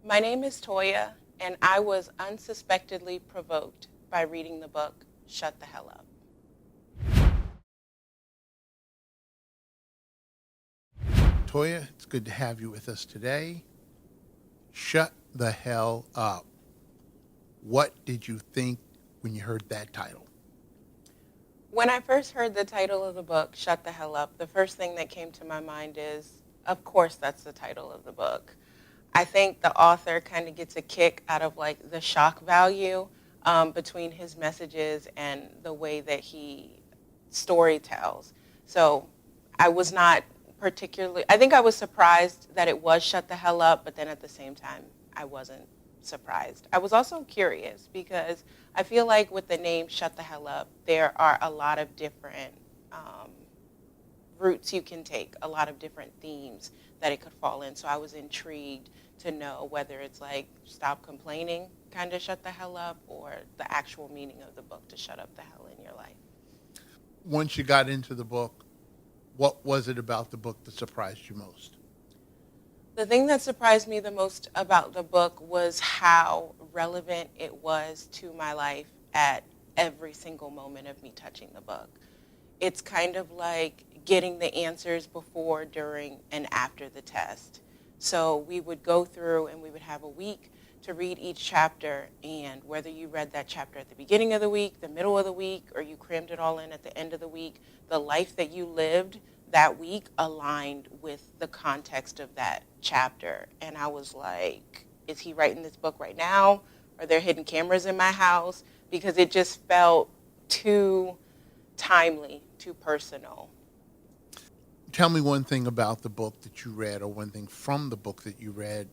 My name is Toyia, and I was unsuspectedly provoked by reading the book Shut the Hell Up. Toya, it's good to have you with us today. Shut the hell up. What did you think when you heard that title? When I first heard the title of the book, Shut the Hell Up, the first thing that came to my mind is, of course, that's the title of the book. I think the author kind of gets a kick out of like the shock value between his messages and the way that he story tells. So I was not particularly, I think I was surprised that it was Shut the Hell Up, but then at the same time, I wasn't surprised. I was also curious because I feel like with the name Shut the Hell Up, there are a lot of different routes you can take, a lot of different themes that it could fall in. So I was intrigued to know whether it's like stop complaining, kind of shut the hell up, or the actual meaning of the book to shut up the hell in your life. Once you got into the book, what was it about the book that surprised you most? The thing that surprised me the most about the book was how relevant it was to my life at every single moment of me touching the book. It's kind of like getting the answers before, during, and after the test. So we would go through and we would have a week to read each chapter, and whether you read that chapter at the beginning of the week, the middle of the week, or you crammed it all in at the end of the week, the life that you lived that week aligned with the context of that chapter. And I was like, is he writing this book right now? Are there hidden cameras in my house? Because it just felt too timely, too personal. Tell me one thing about the book that you read, or one thing from the book that you read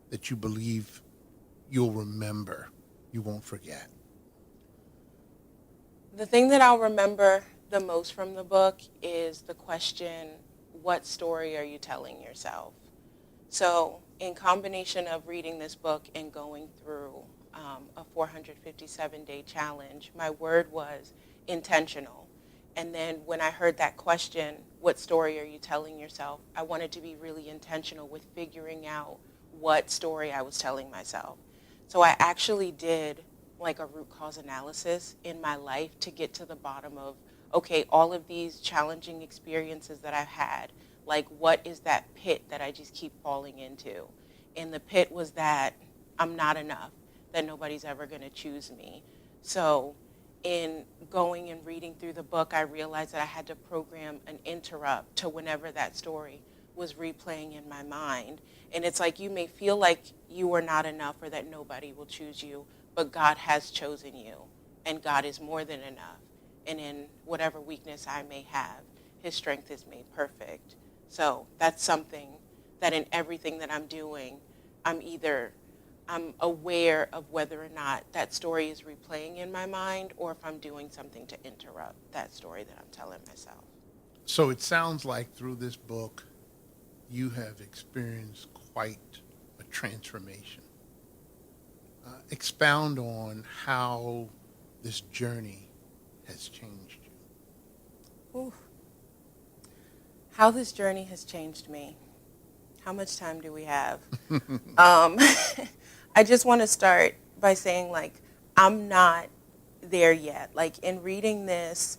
that you believe you'll remember, you won't forget. The thing that I'll remember the most from the book is the question, what story are you telling yourself? So in combination of reading this book and going through a 457-day challenge, my word was intentional. And then when I heard that question, what story are you telling yourself? I wanted to be really intentional with figuring out what story I was telling myself. So I actually did like a root cause analysis in my life to get to the bottom of, okay, all of these challenging experiences that I've had, like what is that pit that I just keep falling into? And the pit was that I'm not enough, that nobody's ever going to choose me. So in going and reading through the book, I realized that I had to program an interrupt to whenever that story was replaying in my mind. And it's like you may feel like you are not enough or that nobody will choose you, but God has chosen you, and God is more than enough. And in whatever weakness I may have, his strength is made perfect. So that's something that in everything that I'm doing, I'm aware of whether or not that story is replaying in my mind or if I'm doing something to interrupt that story that I'm telling myself. So it sounds like through this book, you have experienced quite a transformation. Expound on how this journey has changed Ooh, how this journey has changed me. How much time do we have? you. Um, I just want to start by saying, like, I'm not there yet. Like, in reading this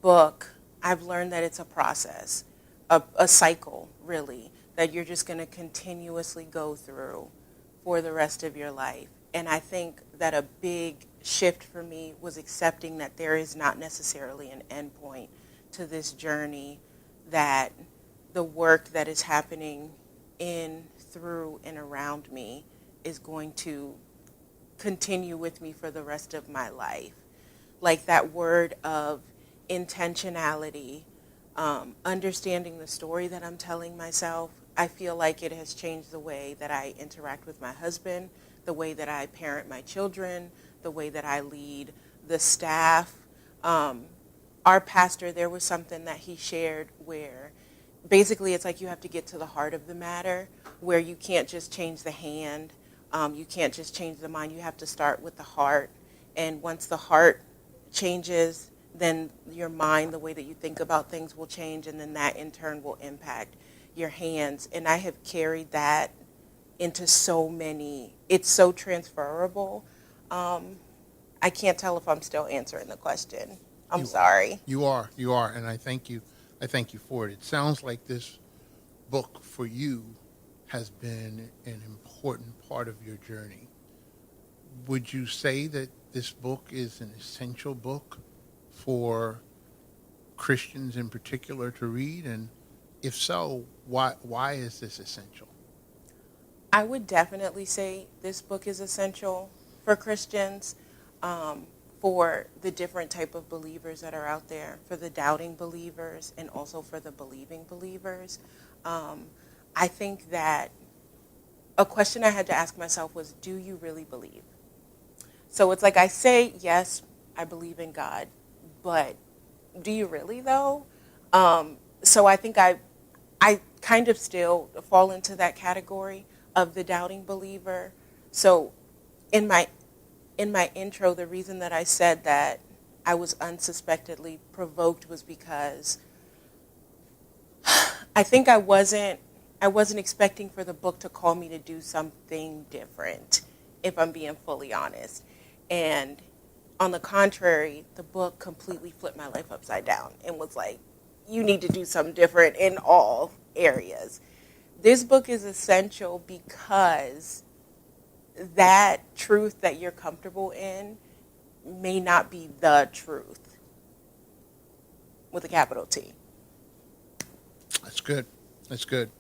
book, I've learned that it's a process, a cycle, really, that you're just going to continuously go through for the rest of your life. And I think that a big shift for me was accepting that there is not necessarily an end point to this journey, that the work that is happening in, through, and around me is going to continue with me for the rest of my life. Like that word of intentionality, understanding the story that I'm telling myself, I feel like it has changed the way that I interact with my husband, the way that I parent my children, the way that I lead the staff. Our pastor, there was something that he shared where basically it's like you have to get to the heart of the matter, where you can't just change the hand, you can't just change the mind, you have to start with the heart. And once the heart changes, then your mind, the way that you think about things will change, and then that in turn will impact your hands. And I have carried that into so many, it's so transferable. I can't tell if I'm still answering the question. I'm You sorry. you are, and I thank you. I thank you for it. It sounds like this book for you has been an important part of your journey. Would you say that this book is an essential book for Christians in particular to read? And if so, why is this essential? I would definitely say this book is essential for Christians, um, for the different type of believers that are out there, for the doubting believers, and also for the believing believers. Um, I think that a question I had to ask myself was, do you really believe? So it's like I say, yes, I believe in God, but do you really though? So I think I kind of still fall into that category of the doubting believer. So in my in my intro, the reason that I said that I was unsuspectedly provoked was because I think I wasn't expecting for the book to call me to do something different, if I'm being fully honest. And on the contrary, the book completely flipped my life upside down and was like, you need to do something different in all areas. This book is essential because that truth that you're comfortable in may not be the truth with a capital T. That's good. That's good.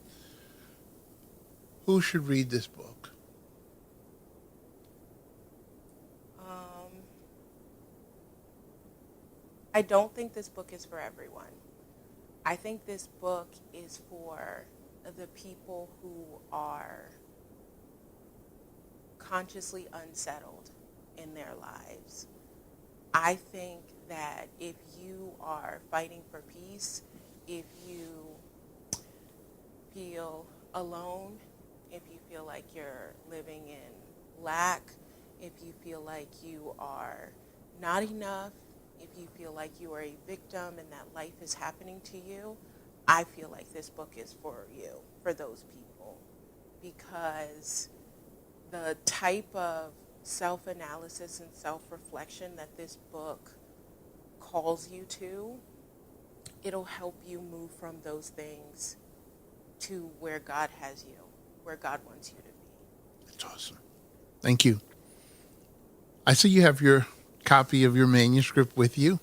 Who should read this book? Um, I don't think this book is for everyone. I think this book is for the people who are consciously unsettled in their lives. I think that if you are fighting for peace, if you feel alone, if you feel like you're living in lack, if you feel like you are not enough, if you feel like you are a victim and that life is happening to you, I feel like this book is for you, for those people. Because the type of self-analysis and self-reflection that this book calls you to, it'll help you move from those things to where God has you, where God wants you to be. That's awesome. Thank you. I see you have your copy of your manuscript with you.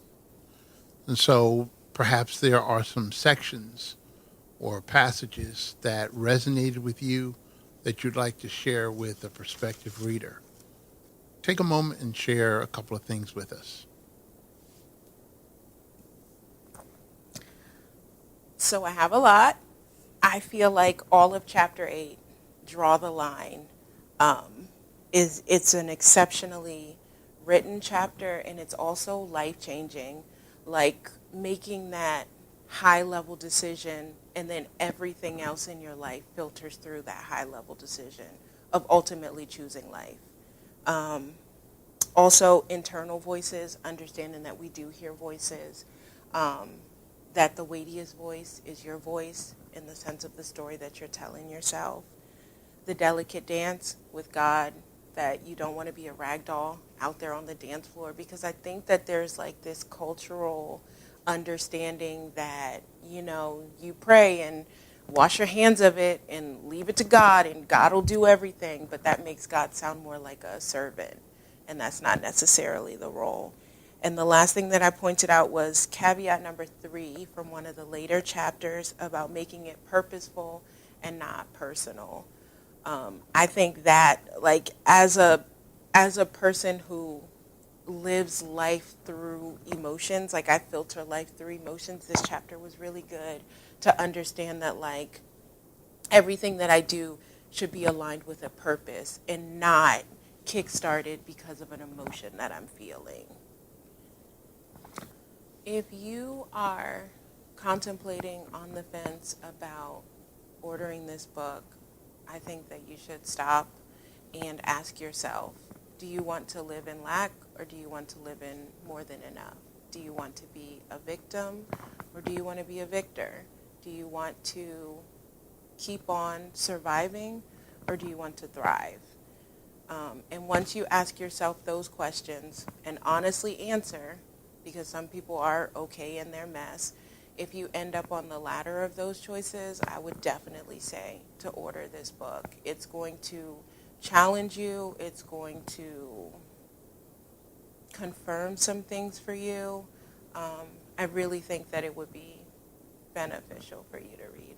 And so perhaps there are some sections or passages that resonated with you that you'd like to share with a prospective reader. Take a moment and share a couple of things with us. So I have a lot. I feel like all of chapter 8, Draw the Line, it's an exceptionally written chapter, and it's also life-changing, like making that high-level decision and then everything else in your life filters through that high-level decision of ultimately choosing life. Um, Also, internal voices, understanding that we do hear voices, um, that the weightiest voice is your voice in the sense of the story that you're telling yourself. The delicate dance with God, that you don't want to be a rag doll out there on the dance floor, because I think that there's like this cultural understanding that, you pray and wash your hands of it and leave it to God and God will do everything, but that makes God sound more like a servant, and that's not necessarily the role. And the last thing that I pointed out was caveat number 3 from one of the later chapters about making it purposeful and not personal. I think that, like, as a person who lives life through emotions, like I filter life through emotions, this chapter was really good to understand that, like, everything that I do should be aligned with a purpose and not kickstarted because of an emotion that I'm feeling. If you are contemplating on the fence about ordering this book, I think that you should stop and ask yourself, do you want to live in lack or do you want to live in more than enough? Do you want to be a victim or do you want to be a victor? Do you want to keep on surviving or do you want to thrive? And once you ask yourself those questions and honestly answer, because some people are okay in their mess, if you end up on the latter of those choices, I would definitely say to order this book. It's going to challenge you. It's going to confirm some things for you. I really think that it would be beneficial for you to read.